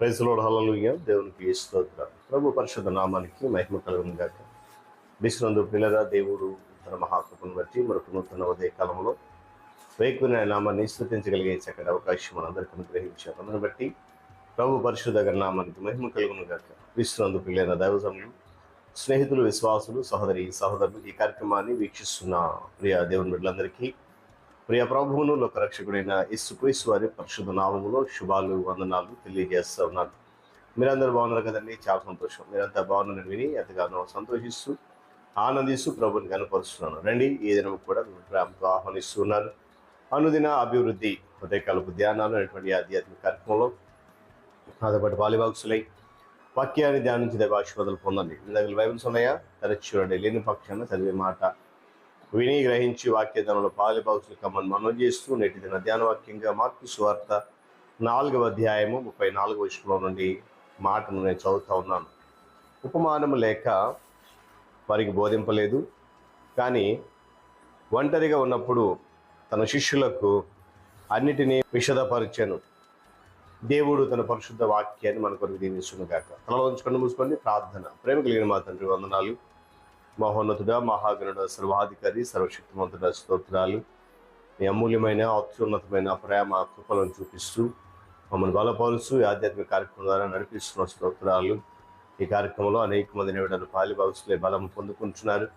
Praise lord, హల్లెలూయా. దేవునికి స్తోత్రం. ప్రభు పరిశుద్ధ నామానికి మహిమ కలుగును గాక. విశ్వనందు పిల్లగా దేవుడు తన మహాకృపను బట్టి మరొక నూతన ఉదయ కాలంలో వేకుని నామాన్ని స్తుతించగలిగే చక్కటి అవకాశం మనందరికీ అనుగ్రహించారు. అందును బట్టి ప్రభు పరిశుద్ధ నామానికి మహిమ కలుగును గాక. విశ్వనందు పిల్లైన దైవజనులు, స్నేహితులు, విశ్వాసులు, సహోదరులు ఈ కార్యక్రమాన్ని వీక్షిస్తున్న ప్రియ దేవుని బిడ్డలందరికీ ప్రియ ప్రభువును లోకరక్షకుడైన యేసుక్రీస్తు వారి పరిశుద్ధ నామములో శుభాలు, వందనాలు తెలియజేస్తూ ఉన్నాను. మీరందరూ బాగున్నారు కదండి? చాలా సంతోషం. మీరంతా బాగున్నారని విని ఎంతగానో సంతోషిస్తూ ఆనందిస్తూ ప్రభుని కనపరుస్తున్నాను. రండి, ఈ దినం కూడా ప్రేమతో ఆహ్వానిస్తున్నాను. అనుదిన అభివృద్ధి ఉదయకాలపు ధ్యానాలు అనేటువంటి ఆధ్యాత్మిక కార్యక్రమంలో నాతో పాటు బాలిబాక్సులై వాక్యాన్ని ధ్యానించి దైవాశీర్వాదాలు పొందండి. మీ దగ్గర బైబిల్స్ ఉన్నాయా? తెరచి చూడండి. లేని పక్షాన చదివే మాట విని గ్రహించి వాక్యధనంలో పాలిబాక్సులు కమ్మని మనం చేస్తూ నేటి దిన ధ్యాన వాక్యంగా మార్కు సువార్త 4వ అధ్యాయము 34వ వచనంలో నుండి మాటను నేను చదువుతా ఉన్నాను. ఉపమానము లేక వారికి బోధింపలేదు, కానీ ఒంటరిగా ఉన్నప్పుడు తన శిష్యులకు అన్నిటినీ విశదపరిచాను. దేవుడు తన పరిశుద్ధ వాక్యాన్ని మన కొరకు దీవించునుగాక. తలలో ఉంచుకొని మూసుకొని ప్రార్థన. ప్రేమ కలిగిన మా తండ్రి, వందనాలు. మహోన్నతుడా, మహాగణుడ, సర్వాధికారి, సర్వశక్తిమంతుడ, స్తోత్రాలు. మీ అమూల్యమైన అత్యున్నతమైన ప్రేమ కృపలను చూపిస్తూ మమ్మల్ని బలపరుస్తూ ఈ ఆధ్యాత్మిక కార్యక్రమం ద్వారా నడిపిస్తున్న స్తోత్రాలు. ఈ కార్యక్రమంలో అనేక మంది నిమిడాలు పాలిబాక్సులే బలం పొందుకుంటున్నారు.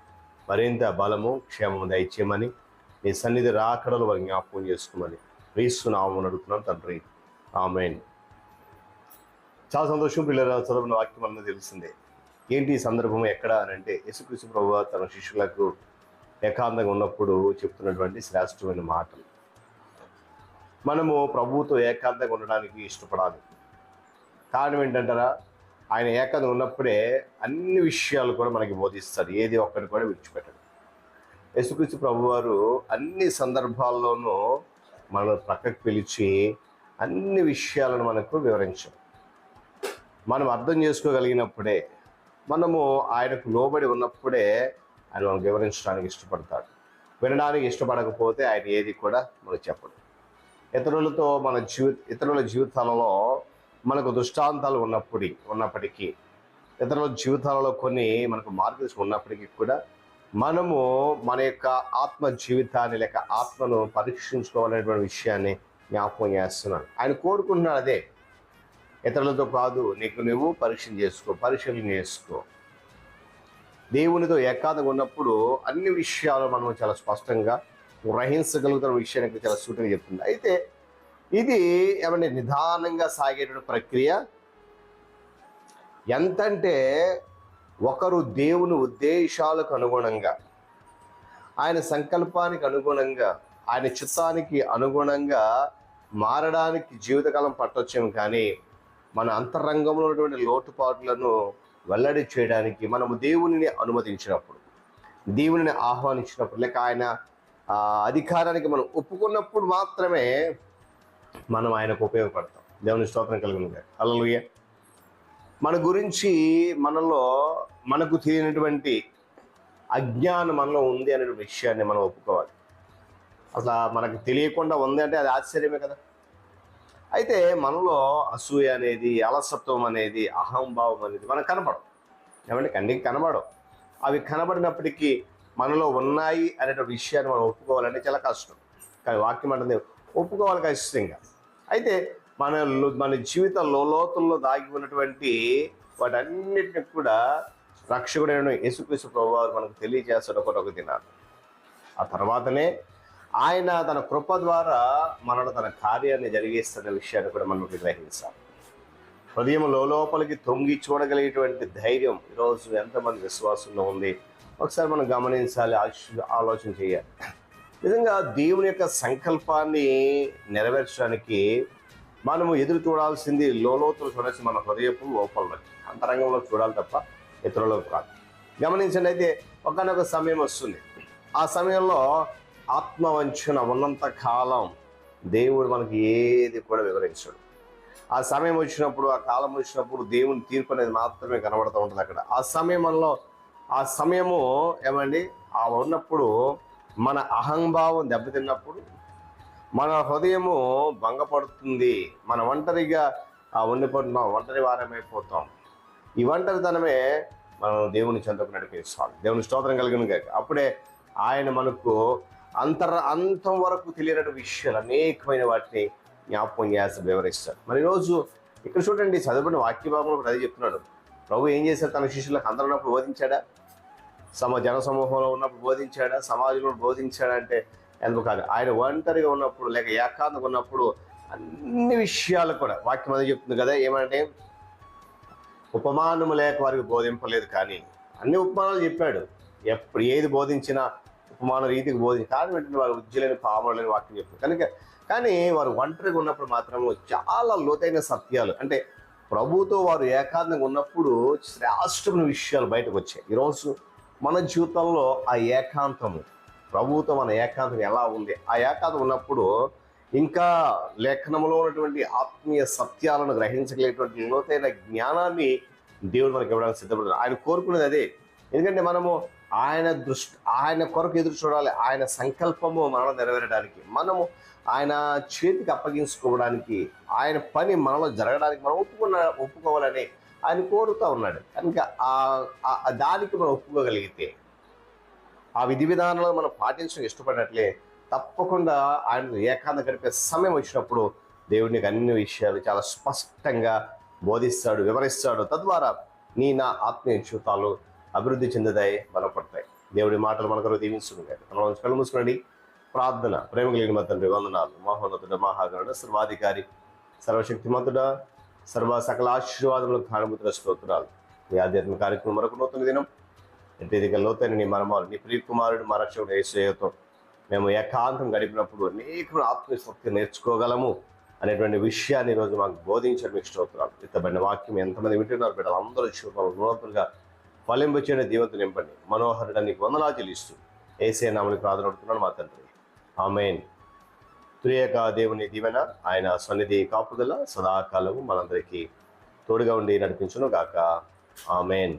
మరింత బలము, క్షేమము దయచేయమని, మీ సన్నిధి రాకడలు వారి జ్ఞాపకం చేసుకోమని క్రీస్తునామమున అడుగుతున్నాం తండ్రి, ఆమేన్. చాలా సంతోషం. పిల్లల చదువుకున్న వాక్యం అన్నది తెలిసిందే. ఏంటి ఈ సందర్భం ఎక్కడ అని అంటే, యేసుక్రీస్తు ప్రభువు తన శిష్యులకు ఏకాంతంగా ఉన్నప్పుడు చెప్తున్నటువంటి శ్రేష్టమైన మాటలు. మనము ప్రభువుతో ఏకాంతంగా ఉండడానికి ఇష్టపడాలి. కారణం ఏంటంటారా? ఆయన ఏకాంతంగా ఉన్నప్పుడే అన్ని విషయాలు కూడా మనకి బోధిస్తాడు. ఏది ఒక్కటి కూడా విడిచిపెట్టడు. యేసుక్రీస్తు ప్రభువారు అన్ని సందర్భాల్లోనూ మనల్ని ప్రక్కకు పిలిచి అన్ని విషయాలను మనకు వివరించాడు. మనం అర్థం చేసుకోగలిగినప్పుడే, మనము ఆయనకు లోబడి ఉన్నప్పుడే ఆయన మనకు వివరించడానికి ఇష్టపడతాడు. వినడానికి ఇష్టపడకపోతే ఆయన ఏది కూడా మనకు చెప్పడు. ఇతరుల జీవితాలలో మనకు దృష్టాంతాలు ఉన్నప్పటికీ, ఇతరుల జీవితాలలో కొన్ని మనకు మార్గదర్శనం ఉన్నప్పటికీ కూడా మనము మన యొక్క ఆత్మ జీవితాన్ని లేక ఆత్మను పరీక్షించుకోవాలనేటువంటి విషయాన్ని జ్ఞాపకం చేస్తున్నాడు. ఆయన కోరుకుంటున్నాడు అదే. ఇతరులతో కాదు, నీకు నువ్వు పరిశీలన చేసుకో. దేవునితో ఏకాంతంగా ఉన్నప్పుడు అన్ని విషయాలు మనం చాలా స్పష్టంగా గ్రహించగలుగుతున్న విషయానికి చాలా సూటిగా చెప్తుంది. అయితే ఇది ఏమంటే నిదానంగా సాగేటువంటి ప్రక్రియ. ఎంతంటే ఒకరు దేవుని ఉద్దేశాలకు అనుగుణంగా, ఆయన సంకల్పానికి అనుగుణంగా, ఆయన చిత్తానికి అనుగుణంగా మారడానికి జీవితకాలం పట్టొచ్చేమో, కానీ మన అంతరంగంలో ఉన్నటువంటి లోటుపాట్లను వెల్లడి చేయడానికి మనము దేవునిని అనుమతించినప్పుడు, దేవునిని ఆహ్వానించినప్పుడు, లేక ఆయన అధికారానికి మనం ఒప్పుకున్నప్పుడు మాత్రమే మనం ఆయనకు ఉపయోగపడతాం. దేవుని స్తోత్రం కలుగునుగా. హల్లెలూయా. మన గురించి మనకు తెలియనటువంటి అజ్ఞానం మనలో ఉంది అనే విషయాన్ని మనం ఒప్పుకోవాలి. అసలు మనకు తెలియకుండా ఉంది అంటే అది ఆశ్చర్యమే కదా. అయితే మనలో అసూయ అనేది, అలసత్వం అనేది, అహంభావం అనేది మనకు కనబడవు. ఏమంటే కంటికి కనబడవు. అవి కనబడినప్పటికీ మనలో ఉన్నాయి అనే విషయాన్ని మనం ఒప్పుకోవాలంటే చాలా కష్టం. కానీ వాక్యం అంటే ఒప్పుకోవాలి ఖచ్చితంగా. అయితే మన జీవిత లోతుల్లో దాగి ఉన్నటువంటి వాటన్నిటిని కూడా రక్షకుడైన యేసుక్రీస్తు ప్రభువారు మనకు తెలియజేస్తాడు ఒకటొక దినాలు. ఆ తర్వాతనే ఆయన తన కృప ద్వారా మనలో తన కార్యాన్ని జరిగిస్తున్న విషయాన్ని కూడా మనం గ్రహించాలి. హృదయం లోపలికి తొంగి చూడగలిగేటువంటి ధైర్యం ఈరోజు ఎంతమంది విశ్వాసంలో ఉంది ఒకసారి మనం గమనించాలి, ఆలోచన చేయాలి. నిజంగా దేవుని యొక్క సంకల్పాన్ని నెరవేర్చడానికి మనము ఎదురు చూడాల్సింది లోతులు చూడాల్సి మన హృదయపు లోపల అంతరంగంలో చూడాలి తప్ప ఇతరులకు కాదు. గమనించండి. అయితే ఒకనొక సమయం వస్తుంది. ఆ సమయంలో ఆత్మవంచన ఉన్నంత కాలం దేవుడు మనకి ఏది కూడా వివరించాడు. ఆ సమయం వచ్చినప్పుడు, ఆ కాలం వచ్చినప్పుడు దేవుని తీర్పు అనేది మాత్రమే కనబడుతూ ఉంటుంది అక్కడ. ఆ సమయము ఏమండి ఉన్నప్పుడు మన అహంభావం దెబ్బతిన్నప్పుడు, మన హృదయము భంగపడుతుంది, మన ఒంటరిగా ఉండిపోతున్నాం, ఒంటరి వారమైపోతాం. ఈ ఒంటరితనమే మనం దేవుని చెంతకు నడిపిస్తాం. దేవుని స్తోత్రం కలిగిన గాక. అప్పుడే ఆయన మనకు అంతం వరకు తెలియని విషయాలు అనేకమైన వాటిని జ్ఞాపకం చేసి వివరిస్తాడు. మరి ఈరోజు ఇక్కడ చూడండి, చదువుకున్న వాక్య భాగంలో అదే చెప్తున్నాడు. ప్రభు ఏం చేశాడు? తన శిష్యులకు అందరూ ఉన్నప్పుడు బోధించాడా? జన సమూహంలో ఉన్నప్పుడు బోధించాడా? సమాజంలో బోధించాడా అంటే ఎందుకు కాదు. ఆయన ఒంటరిగా ఉన్నప్పుడు లేక ఏకాంతంగా ఉన్నప్పుడు అన్ని విషయాలు కూడా వాక్యం అదే చెప్తుంది కదా. ఏమంటే ఉపమానము లేక వారికి బోధింపలేదు, కానీ అన్ని ఉపమానాలు చెప్పాడు. ఎప్పుడు ఏది బోధించినా ఉపమాన రీతికి బోధించి కాదు వెంటనే వారు ఉజ్జులేని పాములని వాక్యం చెప్తుంది. కానీ వారు ఒంటరిగా ఉన్నప్పుడు మాత్రము చాలా లోతైన సత్యాలు, అంటే ప్రభుతో వారు ఏకాంతంగా ఉన్నప్పుడు శ్రేష్టమైన విషయాలు బయటకు వచ్చాయి. ఈరోజు మన జీవితంలో ఆ ఏకాంతము, ప్రభుతో మన ఏకాంతం ఎలా ఉంది, ఆ ఏకాంతం ఉన్నప్పుడు ఇంకా లేఖనంలో ఉన్నటువంటి ఆత్మీయ సత్యాలను గ్రహించగలిగేటువంటి లోతైన జ్ఞానాన్ని దేవుడు మనకి ఇవ్వడానికి సిద్ధపడుతున్నాడు. ఆయన కోరుకునేది అదే. ఎందుకంటే మనము ఆయన కొరకు ఎదురు చూడాలి. ఆయన సంకల్పము మనలో నెరవేరడానికి, మనము ఆయన చేతికి అప్పగించుకోవడానికి, ఆయన పని మనలో జరగడానికి మనం ఒప్పుకోవాలని ఆయన కోరుతూ ఉన్నాడు. కనుక దానికి మనం ఒప్పుకోగలిగితే, ఆ విధి విధానాలను మనం పాటించడం ఇష్టపడినట్లే తప్పకుండా ఆయన ఏకాంత గడిపే సమయం వచ్చినప్పుడు దేవుడికి అన్ని విషయాలు చాలా స్పష్టంగా బోధిస్తాడు, వివరిస్తాడు. తద్వారా నా ఆత్మీయ జీవితాలు అభివృద్ధి చెందుతాయి, బలపడతాయి. దేవుడి మాటలు మనకు దీవించుకుంటాయి. మనం కళ్ళు మూసుకోండి. ప్రార్థన. ప్రేమ కలిగిన తండ్రి, వందనాలు. మహోన్నతుడ, మహాగణుడ, సర్వాధికారి, సర్వశక్తిమంతుడ, సకల ఆశీర్వాదములకు కారణభూతుల స్తోత్రాలు. ఈ ఆధ్యాత్మిక కార్యక్రమం మరొక నూతన దినం ఎట్టిదిగా లోతైన నీ మర్మాలు, నీ ప్రియ కుమారుడు మా రక్షకుడు యేసయ్యతో మేము ఏకాంతం గడిపినప్పుడు అనేక ఆత్మీయ శక్తి నేర్చుకోగలము అనేటువంటి విషయాన్ని ఈరోజు మాకు బోధించడం మీకు స్తోత్రాలు. ఇతబడిన వాక్యం ఎంతమంది వింటున్నారు బిడ్డలు అందరూ జీవితంలో నూతనంగా ఫలింపు చేయడం దీవెనలు నింపండి. మనోహరుడ నీకు వందనాలు చెల్లిస్తూ యేసయ్య నామమున ప్రార్థన అడుగుతున్నాను మా తండ్రి, ఆమేన్. త్రియేక దేవుని దీవెన, ఆయన సన్నిధి కాపుదల సదాకాలము మనందరికీ తోడుగా ఉండి నడిపించును గాక. ఆమేన్.